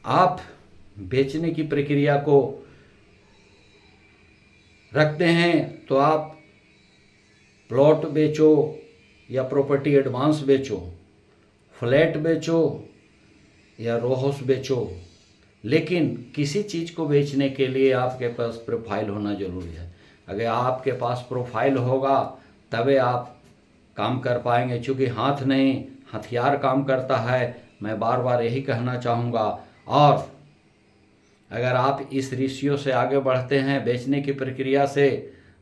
आप बेचने की प्रक्रिया को रखते हैं तो आप प्लॉट बेचो या प्रॉपर्टी एडवांस बेचो, फ्लैट बेचो या रो हाउस बेचो, लेकिन किसी चीज़ को बेचने के लिए आपके पास प्रोफाइल होना ज़रूरी है। अगर आपके पास प्रोफाइल होगा तभी आप काम कर पाएंगे, क्योंकि हाथ नहीं हथियार काम करता है। मैं बार बार यही कहना चाहूँगा। और अगर आप इस रेशियो से आगे बढ़ते हैं बेचने की प्रक्रिया से,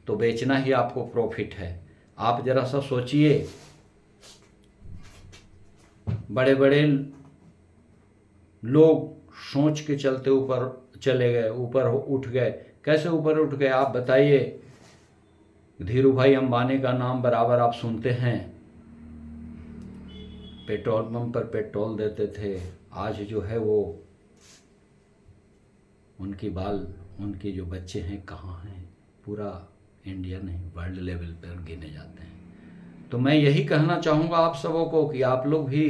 तो बेचना ही आपको प्रॉफिट है। आप ज़रा सा सोचिए, बड़े बड़े लोग सोच के चलते ऊपर चले गए, ऊपर उठ गए। कैसे ऊपर उठ गए आप बताइए? धीरू भाई अंबानी का नाम बराबर आप सुनते हैं, पेट्रोल पंप पर पेट्रोल देते थे। आज जो है वो उनकी जो बच्चे हैं कहाँ हैं? पूरा इंडिया नहीं वर्ल्ड लेवल पर गिने जाते हैं। तो मैं यही कहना चाहूँगा आप सबों को कि आप लोग भी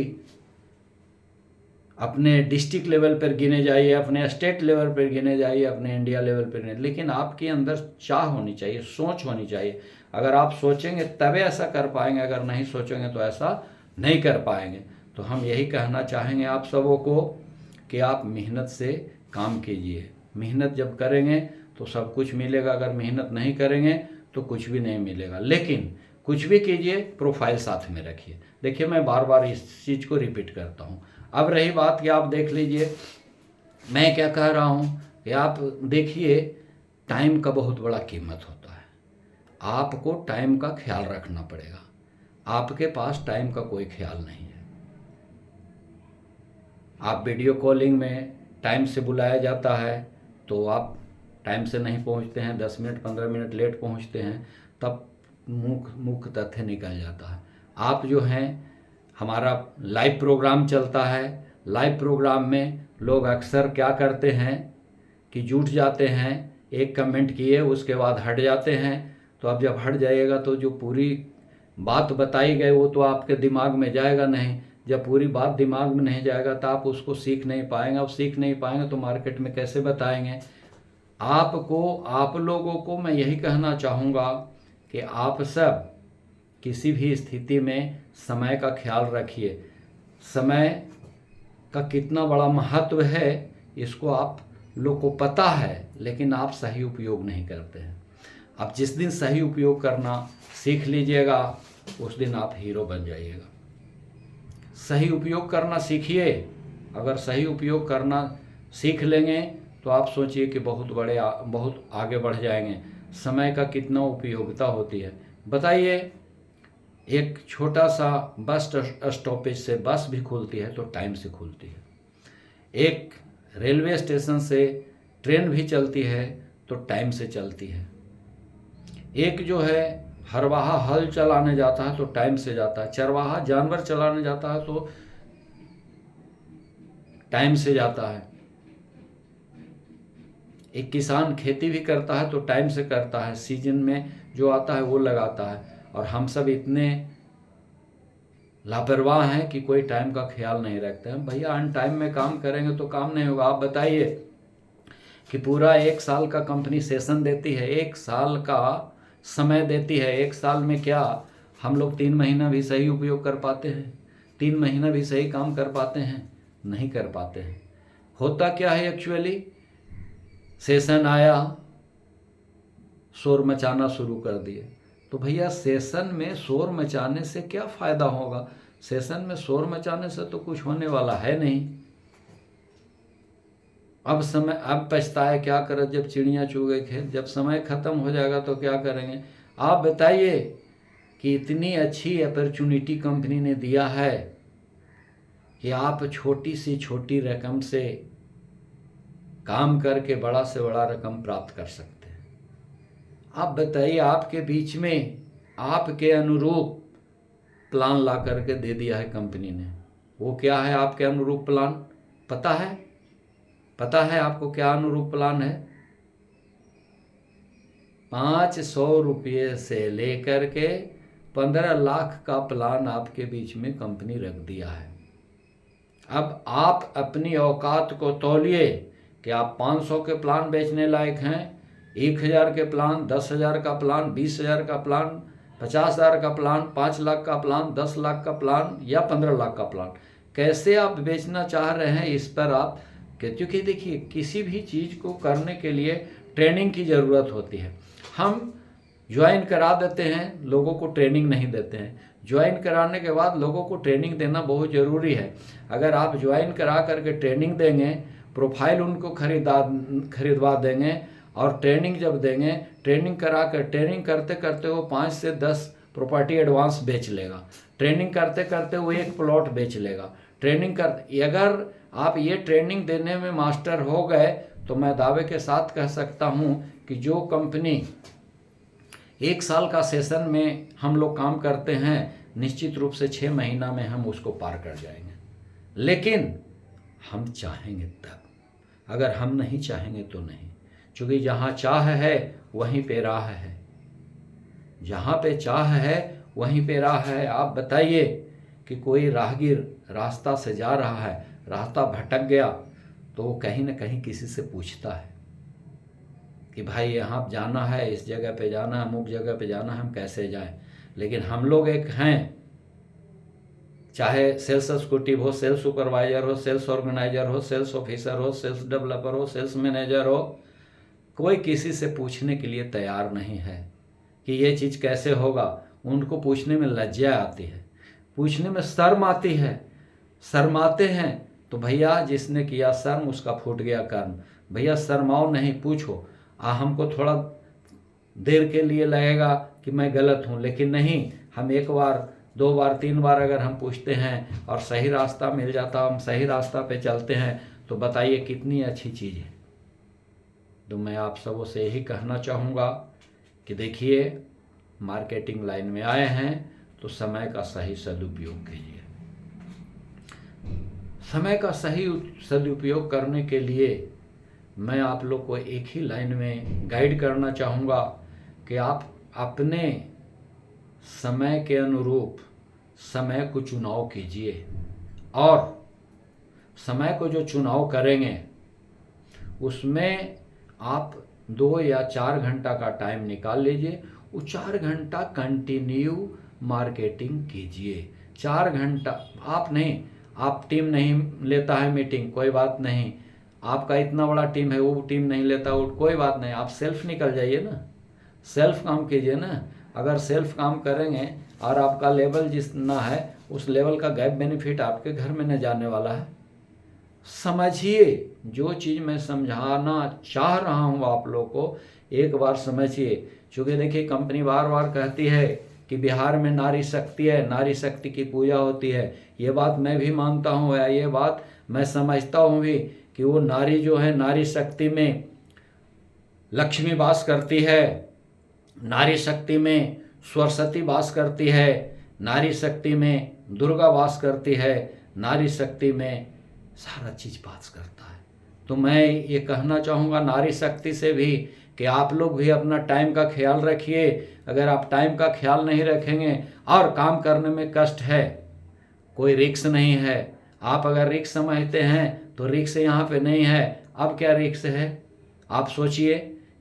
अपने डिस्ट्रिक्ट लेवल पर गिने जाइए, अपने स्टेट लेवल पर गिने जाइए, अपने इंडिया लेवल पर गिने, लेकिन आपके अंदर चाह होनी चाहिए, सोच होनी चाहिए। अगर आप सोचेंगे तभी ऐसा कर पाएंगे, अगर नहीं सोचेंगे तो ऐसा नहीं कर पाएंगे। तो हम यही कहना चाहेंगे आप सबों को कि आप मेहनत से काम कीजिए। मेहनत जब करेंगे तो सब कुछ मिलेगा, अगर मेहनत नहीं करेंगे तो कुछ भी नहीं मिलेगा। लेकिन कुछ भी कीजिए, प्रोफाइल साथ में रखिए। देखिए, मैं बार बार इस चीज़ को रिपीट करता हूँ। अब रही बात कि आप देख लीजिए मैं क्या कह रहा हूँ कि आप देखिए, टाइम का बहुत बड़ा कीमत होता है। आपको टाइम का ख्याल रखना पड़ेगा। आपके पास टाइम का कोई ख्याल नहीं है। आप वीडियो कॉलिंग में टाइम से बुलाया जाता है तो आप टाइम से नहीं पहुंचते हैं, 10 मिनट 15 मिनट लेट पहुंचते हैं, तब मुख्य तथ्य निकल जाता है। आप जो हैं, हमारा लाइव प्रोग्राम चलता है, लाइव प्रोग्राम में लोग अक्सर क्या करते हैं कि जुट जाते हैं, एक कमेंट किए उसके बाद हट जाते हैं। तो अब जब हट जाइएगा तो जो पूरी बात बताई गई वो तो आपके दिमाग में जाएगा नहीं। जब पूरी बात दिमाग में नहीं जाएगा तो आप उसको सीख नहीं पाएंगे। अब सीख नहीं पाएंगे तो मार्केट में कैसे बताएंगे? आप लोगों को मैं यही कहना चाहूँगा कि आप सब किसी भी स्थिति में समय का ख्याल रखिए। समय का कितना बड़ा महत्व है इसको आप लोग को पता है, लेकिन आप सही उपयोग नहीं करते हैं। आप जिस दिन सही उपयोग करना सीख लीजिएगा उस दिन आप हीरो बन जाइएगा। सही उपयोग करना सीखिए। अगर सही उपयोग करना सीख लेंगे तो आप सोचिए कि बहुत आगे बढ़ जाएंगे। समय का कितना उपयोगिता होती है बताइए। एक छोटा सा बस स्टॉपेज से बस भी खुलती है तो टाइम से खुलती है। एक रेलवे स्टेशन से ट्रेन भी चलती है तो टाइम से चलती है। एक जो है हरवाहा हल चलाने जाता है तो टाइम से जाता है। चरवाहा जानवर चलाने जाता है तो टाइम से जाता है। एक किसान खेती भी करता है तो टाइम से करता है, सीजन में जो आता है वो लगाता है। और हम सब इतने लापरवाह हैं कि कोई टाइम का ख्याल नहीं रखते हैं। भैया अन टाइम में काम करेंगे तो काम नहीं होगा। आप बताइए कि पूरा 1 साल का कंपनी सेशन देती है, 1 साल का समय देती है। 1 साल में क्या हम लोग 3 महीना भी सही उपयोग कर पाते हैं? 3 महीना भी सही काम कर पाते हैं? नहीं कर पाते हैं। होता क्या है एक्चुअली, सेशन आया, शोर मचाना शुरू कर दिए। तो भैया सेशन में शोर मचाने से क्या फ़ायदा होगा? सेशन में शोर मचाने से तो कुछ होने वाला है नहीं। अब पछताए क्या करें जब चिड़िया चुग गई खेत। जब समय ख़त्म हो जाएगा तो क्या करेंगे? आप बताइए कि इतनी अच्छी अपॉर्चुनिटी कंपनी ने दिया है कि आप छोटी से छोटी रकम से काम करके बड़ा से बड़ा रकम प्राप्त कर सकते हैं। आप बताइए, आपके बीच में आपके अनुरूप प्लान ला करके दे दिया है कंपनी ने। वो क्या है आपके अनुरूप प्लान? पता है आपको क्या अनुरूप प्लान है? 500 रुपये से लेकर के 15 लाख का प्लान आपके बीच में कंपनी रख दिया है। अब आप अपनी औकात को तौलिए कि आप 500 के प्लान बेचने लायक हैं, 1000 के प्लान, 10,000 का प्लान, 20,000 का प्लान, 50,000 का प्लान, 5 लाख का प्लान, 10 लाख का प्लान या 15 लाख का प्लान कैसे आप बेचना चाह रहे हैं, इस पर आप, क्योंकि देखिए किसी भी चीज़ को करने के लिए ट्रेनिंग की ज़रूरत होती है। हम ज्वाइन करा देते हैं, लोगों को ट्रेनिंग नहीं देते हैं। ज्वाइन कराने के बाद लोगों को ट्रेनिंग देना बहुत ज़रूरी है। अगर आप ज्वाइन करा करके ट्रेनिंग देंगे, प्रोफाइल उनको खरीदवा देंगे और ट्रेनिंग जब देंगे, ट्रेनिंग करा कर, ट्रेनिंग करते करते वो 5 से 10 प्रॉपर्टी एडवांस बेच लेगा, ट्रेनिंग करते करते वो 1 प्लॉट बेच लेगा। ट्रेनिंग कर, अगर आप ये ट्रेनिंग देने में मास्टर हो गए तो मैं दावे के साथ कह सकता हूँ कि जो कंपनी 1 साल का सेशन में हम लोग काम करते हैं, निश्चित रूप से 6 महीना में हम उसको पार कर जाएंगे। लेकिन हम चाहेंगे तब, अगर हम नहीं चाहेंगे तो नहीं, क्योंकि जहाँ चाह है वहीं पे राह है, जहाँ पे चाह है वहीं पे राह है। आप बताइए कि कोई राहगीर रास्ता से जा रहा है, रास्ता भटक गया तो वो कहीं ना कहीं किसी से पूछता है कि भाई यहाँ जाना है, इस जगह पे जाना है, अमुक जगह पे जाना है, हम कैसे जाएं। लेकिन हम लोग एक हैं, चाहे सेल्स एग्जीक्यूटिव हो, सेल्स सुपरवाइजर हो, सेल्स ऑर्गेनाइजर हो, सेल्स ऑफिसर हो, सेल्स डेवलपर हो, सेल्स मैनेजर हो, कोई किसी से पूछने के लिए तैयार नहीं है कि ये चीज़ कैसे होगा। उनको पूछने में लज्जा आती है, पूछने में शर्म आती है, शर्माते हैं। तो भैया जिसने किया शर्म उसका फूट गया कर्म। भैया शर्माओ नहीं, पूछो। हमको थोड़ा देर के लिए लगेगा कि मैं गलत हूँ, लेकिन नहीं, हम 1 बार 2 बार 3 बार अगर हम पूछते हैं और सही रास्ता मिल जाता, हम सही रास्ता पे चलते हैं, तो बताइए कितनी अच्छी चीज़ है। तो मैं आप सबों से यही कहना चाहूँगा कि देखिए, मार्केटिंग लाइन में आए हैं तो समय का सही सदुपयोग कीजिए। समय का सही सदुपयोग करने के लिए मैं आप लोग को एक ही लाइन में गाइड करना चाहूँगा कि आप अपने समय के अनुरूप समय को चुनाव कीजिए, और समय को जो चुनाव करेंगे उसमें आप 2 या 4 घंटा का टाइम निकाल लीजिए। वो 4 घंटा कंटिन्यू मार्केटिंग कीजिए। 4 घंटा आप नहीं, आप टीम नहीं लेता है मीटिंग, कोई बात नहीं, आपका इतना बड़ा टीम है, वो टीम नहीं लेता, वो कोई बात नहीं, आप सेल्फ निकल जाइए ना, सेल्फ काम कीजिए ना। अगर सेल्फ काम करेंगे और आपका लेवल जितना है उस लेवल का गैप बेनिफिट आपके घर में न जाने वाला है। समझिए, जो चीज़ मैं समझाना चाह रहा हूँ आप लोगों को एक बार समझिए। क्योंकि देखिए, कंपनी बार बार कहती है कि बिहार में नारी शक्ति है, नारी शक्ति की पूजा होती है। ये बात मैं भी मानता हूँ, या ये बात मैं समझता हूँ भी कि वो नारी जो है, नारी शक्ति में लक्ष्मी वास करती है, नारी शक्ति में सरस्वती वास करती है, नारी शक्ति में दुर्गा वास करती है, नारी शक्ति में सारा चीज़ वास करता है। तो मैं ये कहना चाहूँगा नारी शक्ति से भी कि आप लोग भी अपना टाइम का ख्याल रखिए। अगर आप टाइम का ख्याल नहीं रखेंगे और काम करने में कष्ट है, कोई रिक्स नहीं है। आप अगर रिक्स समझते हैं तो रिक्स यहाँ पे नहीं है। अब क्या रिक्स है? आप सोचिए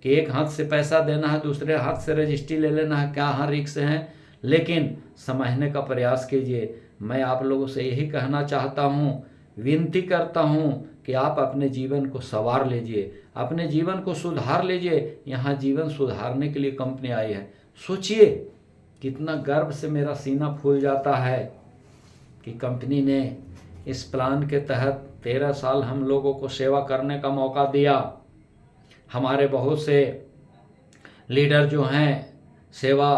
कि एक हाथ से पैसा देना है, दूसरे हाथ से रजिस्ट्री ले लेना है, क्या हाँ रिक्स है? लेकिन समझने का प्रयास कीजिए। मैं आप लोगों से यही कहना चाहता हूँ, विनती करता हूँ कि आप अपने जीवन को संवार लीजिए, अपने जीवन को सुधार लीजिए। यहाँ जीवन सुधारने के लिए कंपनी आई है। सोचिए कितना गर्व से मेरा सीना फूल जाता है कि कंपनी ने इस प्लान के तहत 13 साल हम लोगों को सेवा करने का मौका दिया। हमारे बहुत से लीडर जो हैं सेवा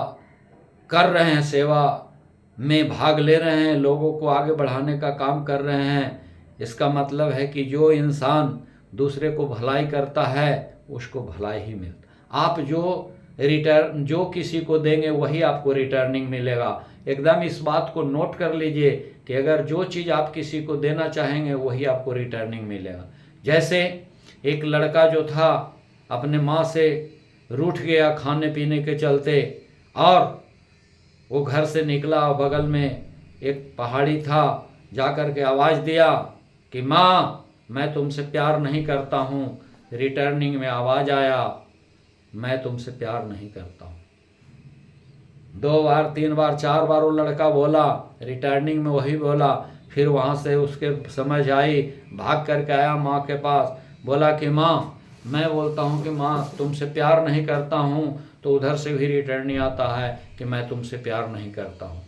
कर रहे हैं, सेवा में भाग ले रहे हैं, लोगों को आगे बढ़ाने का काम कर रहे हैं। इसका मतलब है कि जो इंसान दूसरे को भलाई करता है उसको भलाई ही मिलता। आप जो किसी को देंगे वही आपको रिटर्निंग मिलेगा। एकदम इस बात को नोट कर लीजिए कि अगर जो चीज़ आप किसी को देना चाहेंगे वही आपको रिटर्निंग मिलेगा। जैसे एक लड़का जो था अपने माँ से रूठ गया खाने पीने के चलते, और वो घर से निकला, बगल में एक पहाड़ी था, जा कर के आवाज़ दिया कि माँ मैं तुमसे प्यार नहीं करता हूँ, रिटर्निंग में आवाज़ आया मैं तुमसे प्यार नहीं करता हूँ। 2 बार 3 बार 4 बार वो लड़का बोला, रिटर्निंग में वही बोला। फिर वहाँ से उसके समझ आई, भाग करके आया माँ के पास, बोला कि माँ मैं बोलता हूँ कि माँ तुमसे प्यार नहीं करता हूँ, तो उधर से भी रिटर्निंग आता है कि मैं तुमसे प्यार नहीं करता हूँ।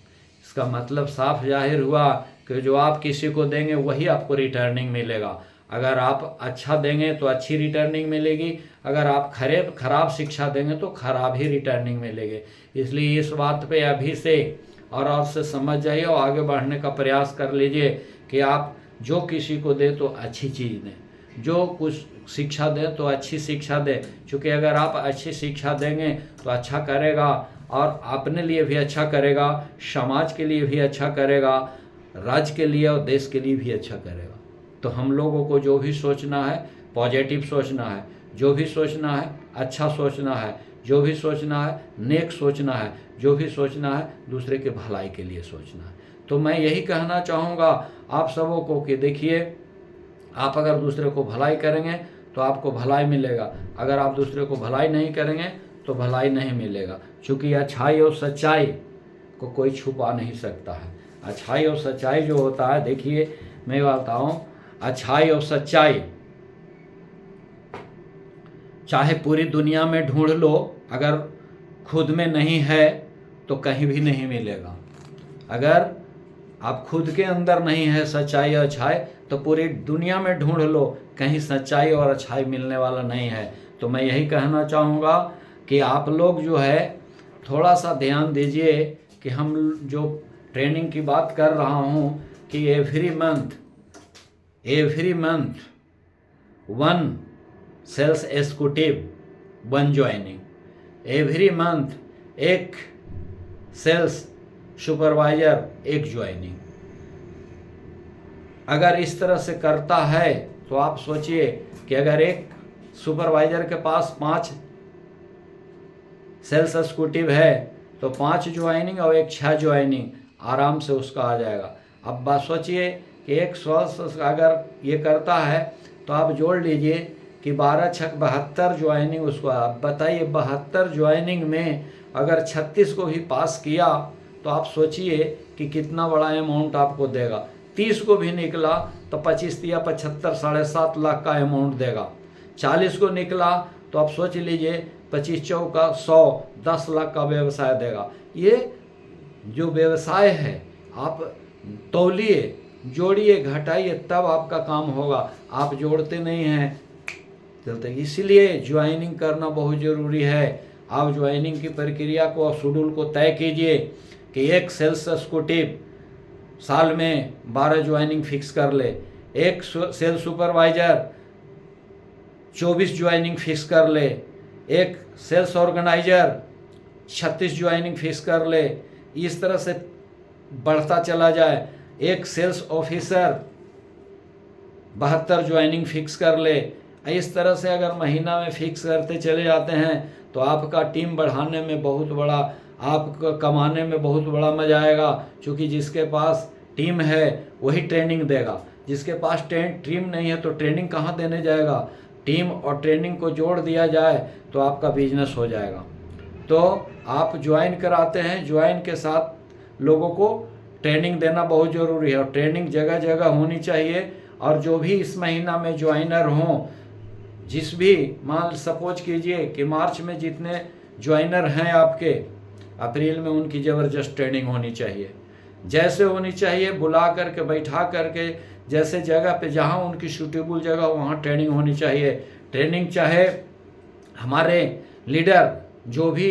इसका मतलब साफ जाहिर हुआ कि जो आप किसी को देंगे वही आपको रिटर्निंग मिलेगा। अगर आप अच्छा देंगे तो अच्छी रिटर्निंग मिलेगी, अगर आप खराब शिक्षा देंगे तो खराब ही रिटर्निंग मिलेगी। इसलिए इस बात पे अभी से और से समझ जाइए और आगे बढ़ने का प्रयास कर लीजिए कि आप जो किसी को दे तो अच्छी चीज़ दें, जो कुछ शिक्षा दें तो अच्छी शिक्षा दें। क्योंकि अगर आप अच्छी शिक्षा देंगे तो अच्छा करेगा और अपने लिए भी अच्छा करेगा, समाज के लिए भी अच्छा करेगा, राज्य के लिए और देश के लिए भी अच्छा करेगा। तो हम लोगों को जो भी सोचना है पॉजिटिव सोचना है, जो भी सोचना है अच्छा सोचना है, जो भी सोचना है नेक सोचना है, जो भी सोचना है दूसरे के भलाई के लिए सोचना है। तो मैं यही कहना चाहूँगा आप सबों को कि देखिए, आप अगर दूसरे को भलाई करेंगे तो आपको भलाई मिलेगा, अगर आप दूसरे को भलाई नहीं करेंगे तो भलाई नहीं मिलेगा। क्योंकि अच्छाई और सच्चाई को कोई छुपा नहीं सकता है। अच्छाई और सच्चाई जो होता है, देखिए मैं बताऊँ, अच्छाई और सच्चाई चाहे पूरी दुनिया में ढूंढ लो, अगर खुद में नहीं है तो कहीं भी नहीं मिलेगा। अगर आप खुद के अंदर नहीं है सच्चाई और अच्छाई तो पूरी दुनिया में ढूंढ लो, कहीं सच्चाई और अच्छाई मिलने वाला नहीं है। तो मैं यही कहना चाहूँगा कि आप लोग जो है थोड़ा सा ध्यान दीजिए कि हम जो ट्रेनिंग की बात कर रहा हूँ कि every month 1 sales executive 1 joining, every month 1 sales supervisor 1 joining. अगर इस तरह से करता है तो आप सोचिए कि अगर एक सुपरवाइजर के पास 5 सेल्स एग्जीक्यूटिव है तो 5 ज्वाइनिंग और 1 6 ज्वाइनिंग आराम से उसका आ जाएगा। अब बात सोचिए कि एक सेल्स अगर ये करता है तो आप जोड़ लीजिए कि 12 छक 72 ज्वाइनिंग उसको। आप बताइए 72 ज्वाइनिंग में अगर 36 को भी पास किया तो आप सोचिए कि कितना बड़ा अमाउंट आपको देगा। 30 को भी निकला तो 25 या 75 7.5 लाख का अमाउंट देगा। 40 को निकला तो आप सोच लीजिए 25 चौका 100 10 लाख का व्यवसाय देगा। ये जो व्यवसाय है आप तौलिए, जोड़िए, घटाइए, तब आपका काम होगा। आप जोड़ते नहीं हैं चलते। इसलिए ज्वाइनिंग करना बहुत ज़रूरी है। आप ज्वाइनिंग की प्रक्रिया को और शेड्यूल को तय कीजिए कि एक सेल्स एग्जीक्यूटिव साल में 12 ज्वाइनिंग फिक्स कर ले, एक सेल्स सुपरवाइजर 24 ज्वाइनिंग फिक्स कर ले, एक सेल्स ऑर्गेनाइजर 36 ज्वाइनिंग फिक्स कर ले। इस तरह से बढ़ता चला जाए। एक सेल्स ऑफिसर 72 ज्वाइनिंग फिक्स कर ले। इस तरह से अगर महीना में फिक्स करते चले जाते हैं तो आपका टीम बढ़ाने में बहुत बड़ा, आपका कमाने में बहुत बड़ा मजा आएगा। क्योंकि जिसके पास टीम है वही ट्रेनिंग देगा, जिसके पास टीम नहीं है तो ट्रेनिंग कहाँ देने जाएगा। टीम और ट्रेनिंग को जोड़ दिया जाए तो आपका बिजनेस हो जाएगा। तो आप ज्वाइन कराते हैं, ज्वाइन के साथ लोगों को ट्रेनिंग देना बहुत ज़रूरी है और ट्रेनिंग जगह जगह होनी चाहिए। और जो भी इस महीना में ज्वाइनर हों, जिस भी मान सपोज कीजिए कि मार्च में जितने ज्वाइनर हैं आपके, अप्रैल में उनकी ज़बरदस्त ट्रेनिंग होनी चाहिए। जैसे होनी चाहिए बुला करके बैठा करके, जैसे जगह पे जहाँ उनकी सूटेबल जगह वहाँ ट्रेनिंग होनी चाहिए। ट्रेनिंग चाहे हमारे लीडर जो भी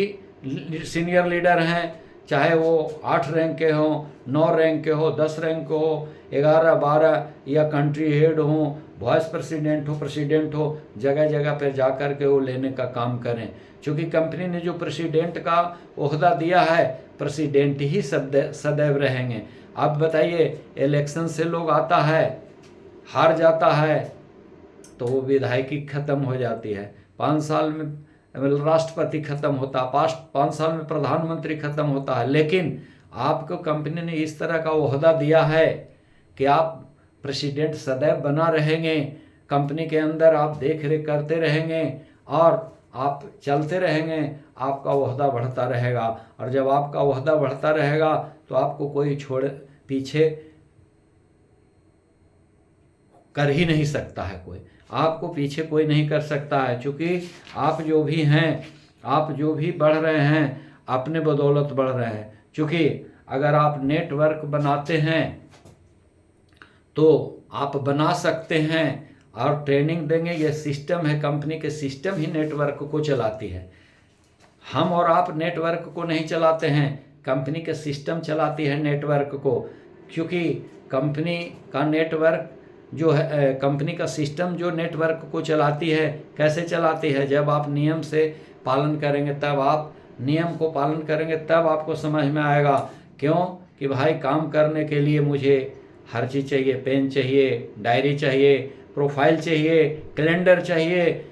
सीनियर लीडर हैं, चाहे वो 8 रैंक के हों, 9 रैंक के हो, 10 रैंक के हो, 11 12 या कंट्री हेड हों, वाइस प्रेसिडेंट हो, जगह जगह पर जा कर के वो लेने का काम करें। क्योंकि कंपनी ने जो प्रेसिडेंट का ओहदा दिया है, प्रेसिडेंट ही सदैव रहेंगे। आप बताइए, इलेक्शन से लोग आता है, हार जाता है तो वो विधायकी खत्म हो जाती है, 5 साल में राष्ट्रपति खत्म होता है, 5 साल में प्रधानमंत्री खत्म होता है। लेकिन आपको कंपनी ने इस तरह का ओहदा दिया है कि आप प्रेसिडेंट सदैव बना रहेंगे, कंपनी के अंदर आप देख रेख करते रहेंगे और आप चलते रहेंगे, आपका ओहदा बढ़ता रहेगा। और जब आपका ओहदा बढ़ता रहेगा तो आपको कोई पीछे कर ही नहीं सकता है, कोई आपको पीछे कोई नहीं कर सकता है। क्योंकि आप जो भी हैं, आप जो भी बढ़ रहे हैं, अपने बदौलत बढ़ रहे हैं। क्योंकि अगर आप नेटवर्क बनाते हैं तो आप बना सकते हैं और ट्रेनिंग देंगे। ये सिस्टम है, कंपनी के सिस्टम ही नेटवर्क को चलाती है। हम और आप नेटवर्क को नहीं चलाते हैं, कंपनी के सिस्टम चलाती है नेटवर्क को। क्योंकि कंपनी का नेटवर्क जो है, कंपनी का सिस्टम जो नेटवर्क को चलाती है, कैसे चलाती है? जब आप नियम से पालन करेंगे, तब आप नियम को पालन करेंगे, तब आपको समझ में आएगा। क्यों कि भाई काम करने के लिए मुझे हर चीज़ चाहिए, पेन चाहिए, डायरी चाहिए, प्रोफाइल चाहिए, कैलेंडर चाहिए।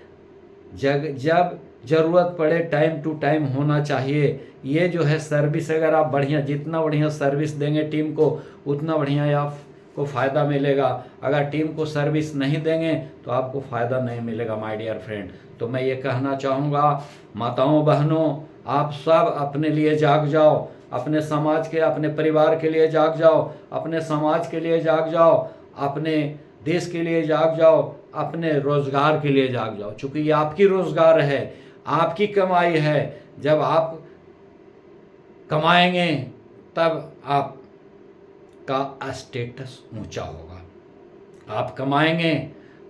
जब ज़रूरत पड़े टाइम टू टाइम होना चाहिए। ये जो है सर्विस, अगर आप बढ़िया, जितना बढ़िया सर्विस देंगे टीम को, उतना बढ़िया आपको फ़ायदा मिलेगा। अगर टीम को सर्विस नहीं देंगे तो आपको फ़ायदा नहीं मिलेगा माय डियर फ्रेंड। तो मैं ये कहना चाहूँगा, माताओं बहनों, आप सब अपने लिए जाग जाओ, अपने समाज के, अपने परिवार के लिए जाग जाओ, अपने समाज के लिए जाग जाओ, अपने देश के लिए जाग जाओ, अपने रोज़गार के लिए जाग जाओ। चूँकि ये आपकी रोज़गार है, आपकी कमाई है। जब आप कमाएंगे तब आपका स्टेटस ऊंचा होगा। आप कमाएंगे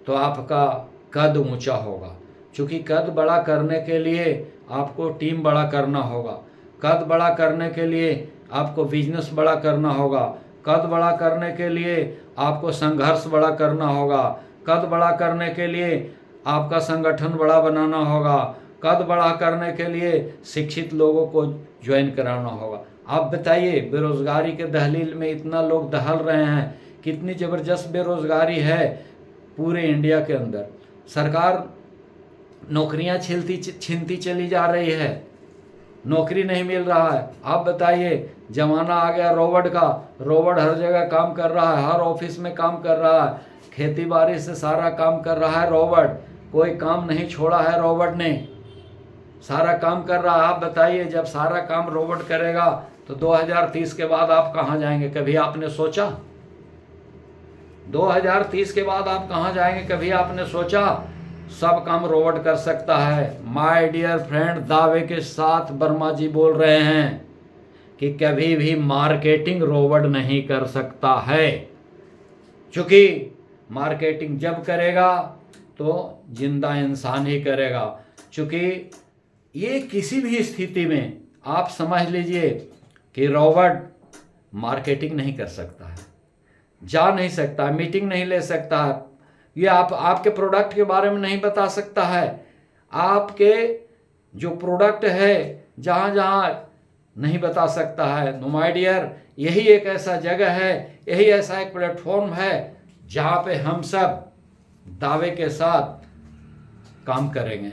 तो आपका कद ऊंचा होगा। क्योंकि कद बड़ा करने के लिए आपको टीम बड़ा करना होगा। कद बड़ा करने के लिए आपको बिजनेस बड़ा करना होगा। कद बड़ा करने के लिए आपको संघर्ष बड़ा करना होगा। कद बड़ा करने के लिए आपका संगठन बड़ा बनाना होगा। कद बड़ा करने के लिए शिक्षित लोगों को ज्वाइन कराना होगा। आप बताइए, बेरोजगारी के दहलील में इतना लोग दहल रहे हैं, कितनी ज़बरदस्त बेरोजगारी है पूरे इंडिया के अंदर। सरकार नौकरियां छीनती चली जा रही है, नौकरी नहीं मिल रहा है। आप बताइए, जमाना आ गया रोबोट का। रोबोट हर जगह काम कर रहा है, हर ऑफिस में काम कर रहा है, खेती बाड़ी से सारा काम कर रहा है रोबोट। कोई काम नहीं छोड़ा है रोबोट ने, सारा काम कर रहा है। आप बताइए, जब सारा काम रोबोट करेगा तो 2030 के बाद आप कहाँ जाएंगे? कभी आपने सोचा? 2030 के बाद आप कहाँ जाएंगे? कभी आपने सोचा? सब काम रोबोट कर सकता है। माय डियर फ्रेंड, दावे के साथ वर्मा जी बोल रहे हैं कि कभी भी मार्केटिंग रोबोट नहीं कर सकता है। क्योंकि मार्केटिंग जब करेगा तो जिंदा इंसान ही करेगा। क्योंकि ये किसी भी स्थिति में आप समझ लीजिए कि रोबोट मार्केटिंग नहीं कर सकता है, जा नहीं सकता, मीटिंग नहीं ले सकता है, ये आपके प्रोडक्ट के बारे में नहीं बता सकता है। आपके जो प्रोडक्ट है जहाँ जहाँ नहीं बता सकता है। नो माय डियर, यही एक ऐसा जगह है, यही ऐसा एक प्लेटफॉर्म है जहाँ पे हम सब दावे के साथ काम करेंगे।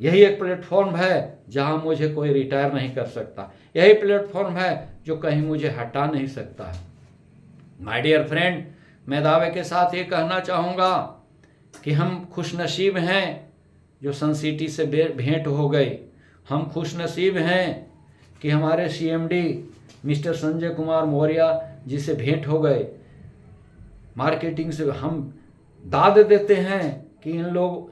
यही एक प्लेटफॉर्म है जहाँ मुझे कोई रिटायर नहीं कर सकता। यही प्लेटफॉर्म है जो कहीं मुझे हटा नहीं सकता है। माय डियर फ्रेंड, मैं दावे के साथ ये कहना चाहूँगा कि हम खुशनसीब हैं जो सन सिटी से भेंट हो गई। हम खुशनसीब हैं कि हमारे CMD मिस्टर संजय कुमार मौर्य जी से भेंट हो गए। मार्केटिंग से हम दाद देते हैं कि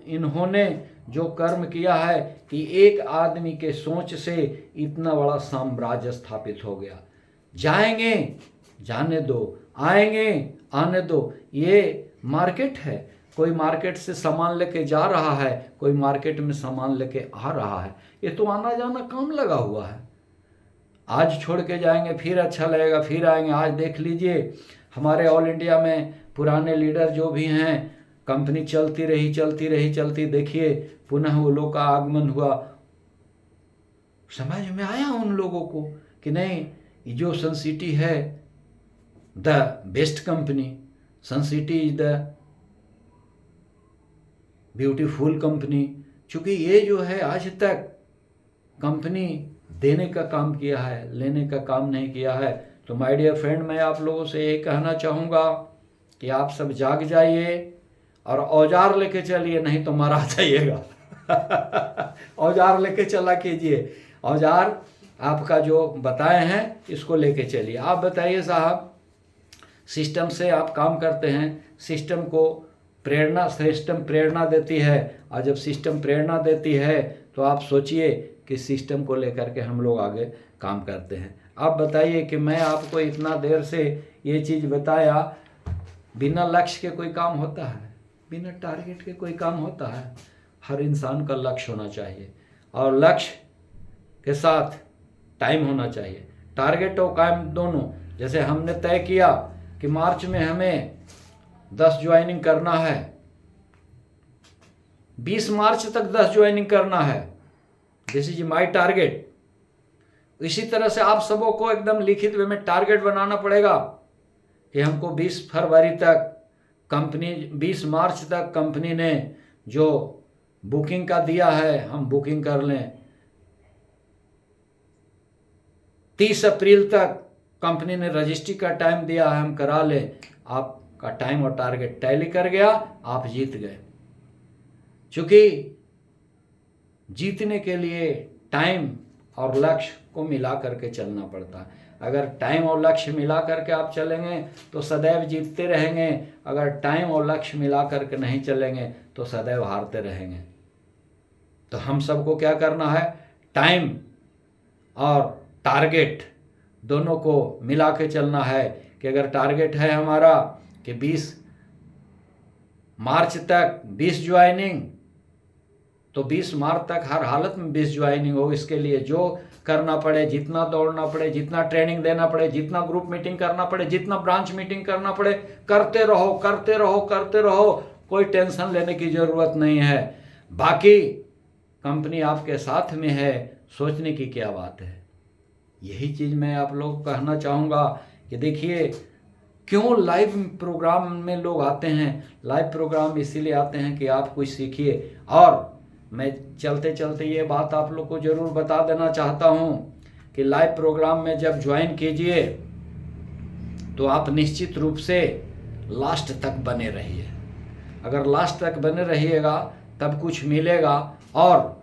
इन्होंने जो कर्म किया है कि एक आदमी के सोच से इतना बड़ा साम्राज्य स्थापित हो गया। जाएंगे जाने दो, आएंगे आने दो। ये मार्केट है, कोई मार्केट से सामान लेके जा रहा है, कोई मार्केट में सामान लेके आ रहा है। ये तो आना जाना काम लगा हुआ है। आज छोड़ के जाएंगे, फिर अच्छा लगेगा, फिर आएंगे। आज देख लीजिए, हमारे ऑल इंडिया में पुराने लीडर जो भी हैं, कंपनी चलती रही, देखिए पुनः वो लोग का आगमन हुआ। समझ में आया उन लोगों को कि नहीं, जो सन सिटी है the best company, Sun City is the beautiful company. क्योंकि ये जो है आज तक कंपनी देने का काम किया है, लेने का काम नहीं किया है। तो माय डियर फ्रेंड, मैं आप लोगों से ये कहना चाहूँगा कि आप सब जाग जाइए और औजार लेके चलिए, नहीं तो मारा जाइएगा। औजार लेके चला कीजिए, औजार आपका जो बताए हैं इसको लेके चलिए। आप बताइए साहब, सिस्टम से आप काम करते हैं, सिस्टम प्रेरणा देती है, और जब सिस्टम प्रेरणा देती है तो आप सोचिए कि सिस्टम को लेकर के हम लोग आगे काम करते हैं। आप बताइए कि मैं आपको इतना देर से ये चीज़ बताया, बिना लक्ष्य के कोई काम होता है? बिना टारगेट के कोई काम होता है? हर इंसान का लक्ष्य होना चाहिए, और लक्ष्य के साथ टाइम होना चाहिए। टारगेट और काम दोनों, जैसे हमने तय किया कि मार्च में हमें 10 ज्वाइनिंग करना है, 20 मार्च तक 10 ज्वाइनिंग करना है, दिस इज माई टारगेट। इसी तरह से आप सबों को एकदम लिखित वे में टारगेट बनाना पड़ेगा कि हमको 20 फरवरी तक कंपनी, 20 मार्च तक कंपनी ने जो बुकिंग का दिया है हम बुकिंग कर लें, 30 अप्रैल तक कंपनी ने रजिस्ट्री का टाइम दिया है हम करा लें। आपका टाइम और टारगेट टैली कर गया, आप जीत गए। क्योंकि जीतने के लिए टाइम और लक्ष्य को मिला करके चलना पड़ता है। अगर टाइम और लक्ष्य मिला करके आप चलेंगे तो सदैव जीतते रहेंगे, अगर टाइम और लक्ष्य मिला करके नहीं चलेंगे तो सदैव हारते रहेंगे। तो हम सबको क्या करना है, टाइम और टारगेट दोनों को मिला के चलना है। कि अगर टारगेट है हमारा कि 20 मार्च तक 20 ज्वाइनिंग, तो 20 मार्च तक हर हालत में 20 ज्वाइनिंग हो। इसके लिए जो करना पड़े, जितना दौड़ना पड़े, जितना ट्रेनिंग देना पड़े, जितना ग्रुप मीटिंग करना पड़े, जितना ब्रांच मीटिंग करना पड़े, करते रहो करते रहो करते रहो। कोई टेंशन लेने की ज़रूरत नहीं है। बाकी कंपनी आपके साथ में है, सोचने की क्या बात है। यही चीज़ मैं आप लोग को कहना चाहूँगा कि देखिए, क्यों लाइव प्रोग्राम में लोग आते हैं। लाइव प्रोग्राम इसीलिए आते हैं कि आप कुछ सीखिए। और मैं चलते चलते ये बात आप लोग को ज़रूर बता देना चाहता हूँ कि लाइव प्रोग्राम में जब ज्वाइन कीजिए तो आप निश्चित रूप से लास्ट तक बने रहिए। अगर लास्ट तक बने रहिएगा तब कुछ मिलेगा, और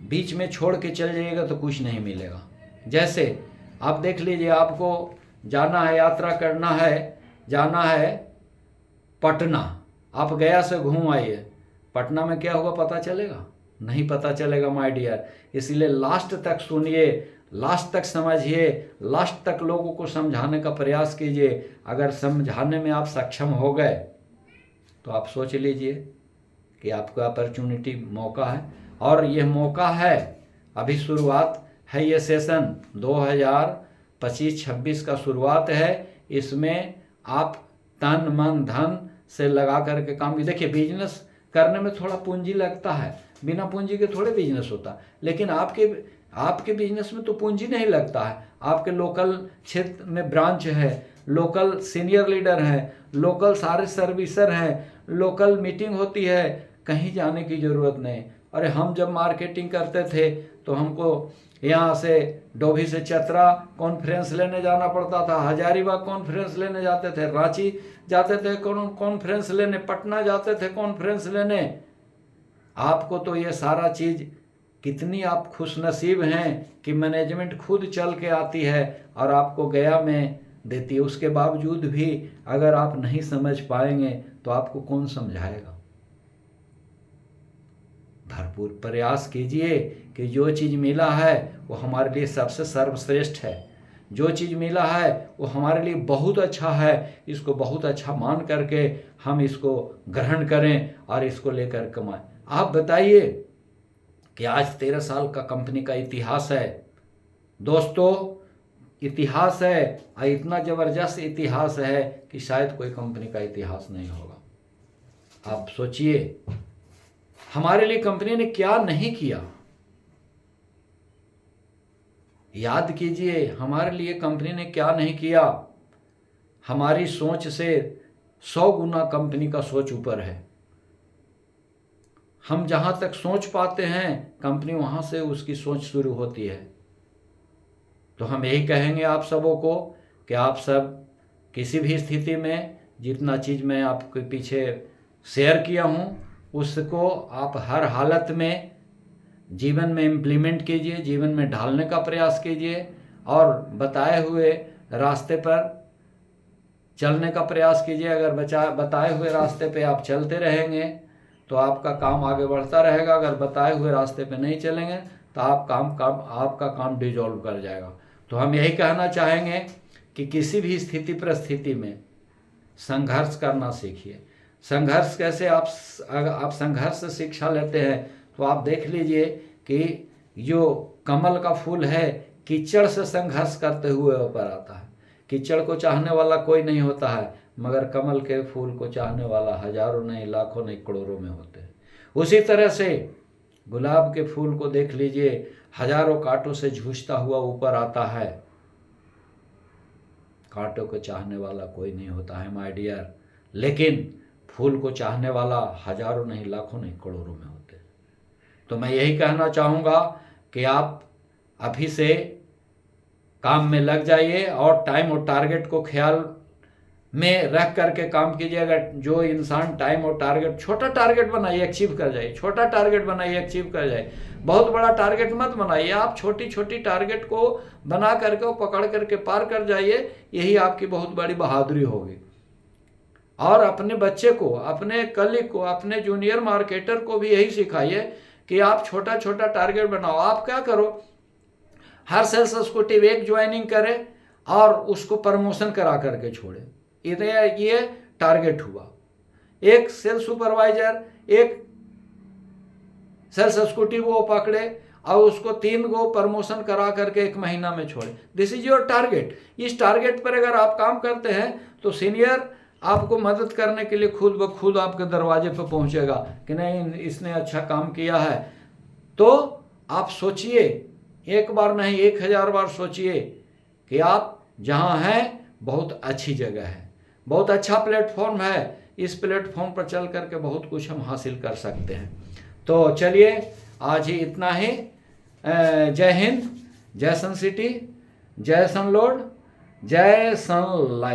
बीच में छोड़ के चल जाइएगा तो कुछ नहीं मिलेगा। जैसे आप देख लीजिए, आपको जाना है, यात्रा करना है, जाना है पटना, आप गया से घूम आइए, पटना में क्या होगा पता चलेगा? नहीं पता चलेगा माय डियर। इसलिए लास्ट तक सुनिए, लास्ट तक समझिए, लास्ट तक लोगों को समझाने का प्रयास कीजिए। अगर समझाने में आप सक्षम हो गए तो आप सोच लीजिए कि आपका अपॉर्चुनिटी मौका है। और ये मौका है, अभी शुरुआत है, ये सेशन 2025-26 का शुरुआत है। इसमें आप तन मन धन से लगा करके काम की। देखिए, बिजनेस करने में थोड़ा पूंजी लगता है, बिना पूंजी के थोड़े बिजनेस होता। लेकिन आपके बिजनेस में तो पूंजी नहीं लगता है। आपके लोकल क्षेत्र में ब्रांच है, लोकल सीनियर लीडर हैं, लोकल सारे सर्विसर हैं, लोकल मीटिंग होती है, कहीं जाने की ज़रूरत नहीं। अरे हम जब मार्केटिंग करते थे तो हमको यहाँ से डोभी से चतरा कॉन्फ्रेंस लेने जाना पड़ता था, हजारीबाग कॉन्फ्रेंस लेने जाते थे, रांची जाते थे कॉन्फ्रेंस लेने, पटना जाते थे कॉन्फ्रेंस लेने। आपको तो ये सारा चीज़, कितनी आप खुशनसीब हैं कि मैनेजमेंट खुद चल के आती है और आपको गया में देती है। उसके बावजूद भी अगर आप नहीं समझ पाएंगे तो आपको कौन समझाएगा। भरपूर प्रयास कीजिए कि जो चीज़ मिला है वो हमारे लिए सबसे सर्वश्रेष्ठ है, जो चीज़ मिला है वो हमारे लिए बहुत अच्छा है, इसको बहुत अच्छा मान करके हम इसको ग्रहण करें और इसको लेकर कमाएं। आप बताइए कि आज 13 साल का कंपनी का इतिहास है दोस्तों, इतिहास है, और इतना ज़बरदस्त इतिहास है कि शायद कोई कंपनी का इतिहास नहीं होगा। आप सोचिए, हमारे लिए कंपनी ने क्या नहीं किया। याद कीजिए, हमारे लिए कंपनी ने क्या नहीं किया। हमारी सोच से 100 गुना कंपनी का सोच ऊपर है। हम जहाँ तक सोच पाते हैं, कंपनी वहाँ से उसकी सोच शुरू होती है। तो हम यही कहेंगे आप सबों को कि आप सब किसी भी स्थिति में जितना चीज़ मैं आपके पीछे शेयर किया हूँ उसको आप हर हालत में जीवन में इम्प्लीमेंट कीजिए, जीवन में ढालने का प्रयास कीजिए और बताए हुए रास्ते पर चलने का प्रयास कीजिए। अगर बताए हुए रास्ते पे आप चलते रहेंगे तो आपका काम आगे बढ़ता रहेगा। अगर बताए हुए रास्ते पे नहीं चलेंगे तो आपका काम डिजॉल्व कर जाएगा। तो हम यही कहना चाहेंगे कि किसी भी स्थिति परिस्थिति में संघर्ष करना सीखिए। संघर्ष कैसे, आप संघर्ष से शिक्षा लेते हैं तो आप देख लीजिए कि जो कमल का फूल है कीचड़ से संघर्ष करते हुए ऊपर आता है। कीचड़ को चाहने वाला कोई नहीं होता है, मगर कमल के फूल को चाहने वाला हजारों नहीं, लाखों नहीं, करोड़ों में होते हैं। उसी तरह से गुलाब के फूल को देख लीजिए, हजारों कांटों से जूझता हुआ ऊपर आता है। कांटों को चाहने वाला कोई नहीं होता है माय डियर, लेकिन फूल को चाहने वाला हजारों नहीं, लाखों नहीं, करोड़ों में होते हैं। तो मैं यही कहना चाहूँगा कि आप अभी से काम में लग जाइए और टाइम और टारगेट को ख्याल में रख करके काम कीजिए। अगर जो इंसान टाइम और टारगेट, छोटा टारगेट बनाइए, अचीव कर जाइए। छोटा टारगेट बनाइए, अचीव कर जाइए। बहुत बड़ा टारगेट मत बनाइए, आप छोटी छोटी टारगेट को बना करके और पकड़ करके पार कर जाइए। यही आपकी बहुत बड़ी बहादुरी होगी। और अपने बच्चे को, अपने कलीग को, अपने जूनियर मार्केटर को भी यही सिखाइए कि आप छोटा छोटा टारगेट बनाओ। आप क्या करो, हर सेल्स एग्जीक्यूटिव एक ज्वाइनिंग करे और उसको प्रमोशन करा करके छोड़े। ये टारगेट हुआ। एक सेल्स सुपरवाइजर एक सेल्स एग्जीक्यूटिव वो पकड़े और उसको 3 गो प्रमोशन करा करके 1 महीना में छोड़े। This is your target. इस टारगेट पर अगर आप काम करते हैं तो सीनियर आपको मदद करने के लिए खुद ब खुद आपके दरवाजे पर पहुंचेगा कि नहीं, इसने अच्छा काम किया है। तो आप सोचिए, एक बार नहीं 1000 बार सोचिए कि आप जहां हैं बहुत अच्छी जगह है, बहुत अच्छा प्लेटफॉर्म है। इस प्लेटफॉर्म पर चल करके बहुत कुछ हम हासिल कर सकते हैं। तो चलिए आज ही इतना ही। जय हिंद, जय सन सिटी, जय सन लॉर्ड, जय सन लाइफ।